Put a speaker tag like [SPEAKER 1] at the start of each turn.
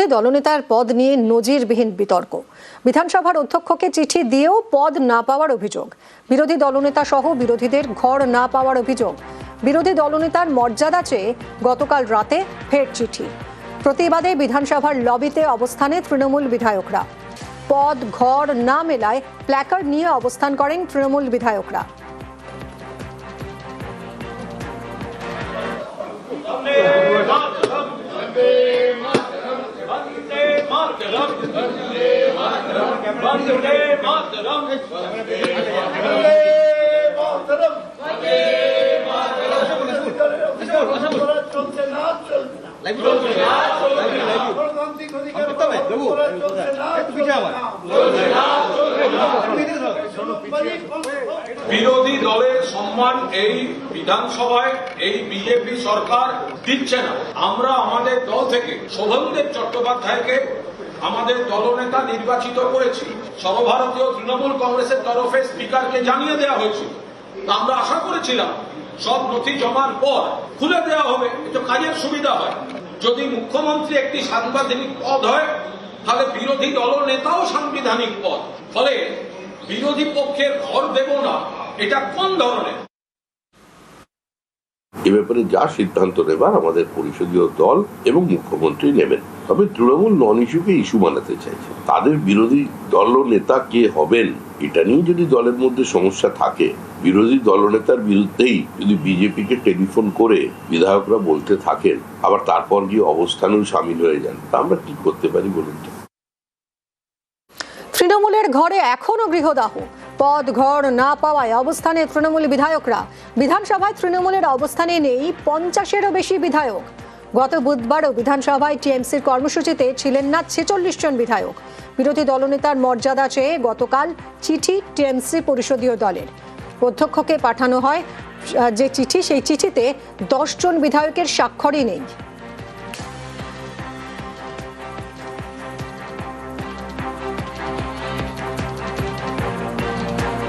[SPEAKER 1] বিরোধী দলনেতার পদ নিয়ে নজিরবিহীন বিতর্ক। বিধানসভার অধ্যক্ষকে চিঠি দিয়েও পদ না পাওয়ার অভিযোগ। বিরোধী দলনেতা সহ বিরোধীদের ঘর না পাওয়ার অভিযোগ। বিরোধী দলনেতার মর্যাদা চেয়ে গতকাল রাতে ফের চিঠি। প্রতিবাদে বিধানসভার লবিতে অবস্থানে তৃণমূল বিধায়করা। পদ ঘর না মেলায় প্ল্যাকার্ড নিয়ে অবস্থান করেন তৃণমূল বিধায়করা।
[SPEAKER 2] বিরোধী দলের সম্মান এই বিধানসভায় এই বিজেপি সরকার দিচ্ছে না। আমরা আমাদের দল থেকে শোভনদেব চট্টোপাধ্যায়কে আমাদের দলনেতা নির্বাচিত করেছি। সর্বভারতীয় তৃণমূল কংগ্রেসের তরফে স্পিকারকে জানিয়ে দেওয়া হয়েছিল। আমরা আশা করেছিলাম সব নথি জমার পর খুলে দেওয়া হবে, এটা কাজের সুবিধা হয়। যদি মুখ্যমন্ত্রী একটি সাংবিধানিক পদ হয়, তাহলে বিরোধী দলনেতাও সাংবিধানিক পদ। ফলে বিরোধী পক্ষের ঘর দেব না, এটা কোন ধরনের?
[SPEAKER 3] এ ব্যাপারে যা সিদ্ধান্ত নেবার আমাদের পরিষদীয় দল এবং মুখ্যমন্ত্রী নেবেন। তবে তৃণমূল নন ইস্যুকে ইস্যু বানাতে চাইছে। তাদের বিরোধী দল নেতা কে হবেন এটা নিয়ে যদি দলের মধ্যে সমস্যা থাকে, বিরোধী দলনেতার বিরুদ্ধেই যদি বিজেপিকে টেলিফোন করে বিধায়করা বলতে থাকেন, আবার তারপর গিয়ে অবস্থানেও সামিল হয়ে যান, তা আমরা কি করতে পারি বলুন তো?
[SPEAKER 1] তৃণমূলের ঘরে এখনো গৃহদাহ। পদ ঘর না পাওয়ায় অবস্থানে তৃণমূল বিধায়করা। বিধানসভায় তৃণমূলের অবস্থানে নেই 50-এরও বেশি বিধায়ক। গত বুধবারও বিধানসভায় টিএমসির কর্মসূচিতে ছিলেন না 46 জন বিধায়ক। বিরোধী দলনেতার মর্যাদা চেয়ে গতকাল চিঠি টিএমসি পরিষদীয় দলের। অধ্যক্ষকে পাঠানো হয় যে চিঠি, সেই চিঠিতে 10 জন বিধায়কের স্বাক্ষরই নেই।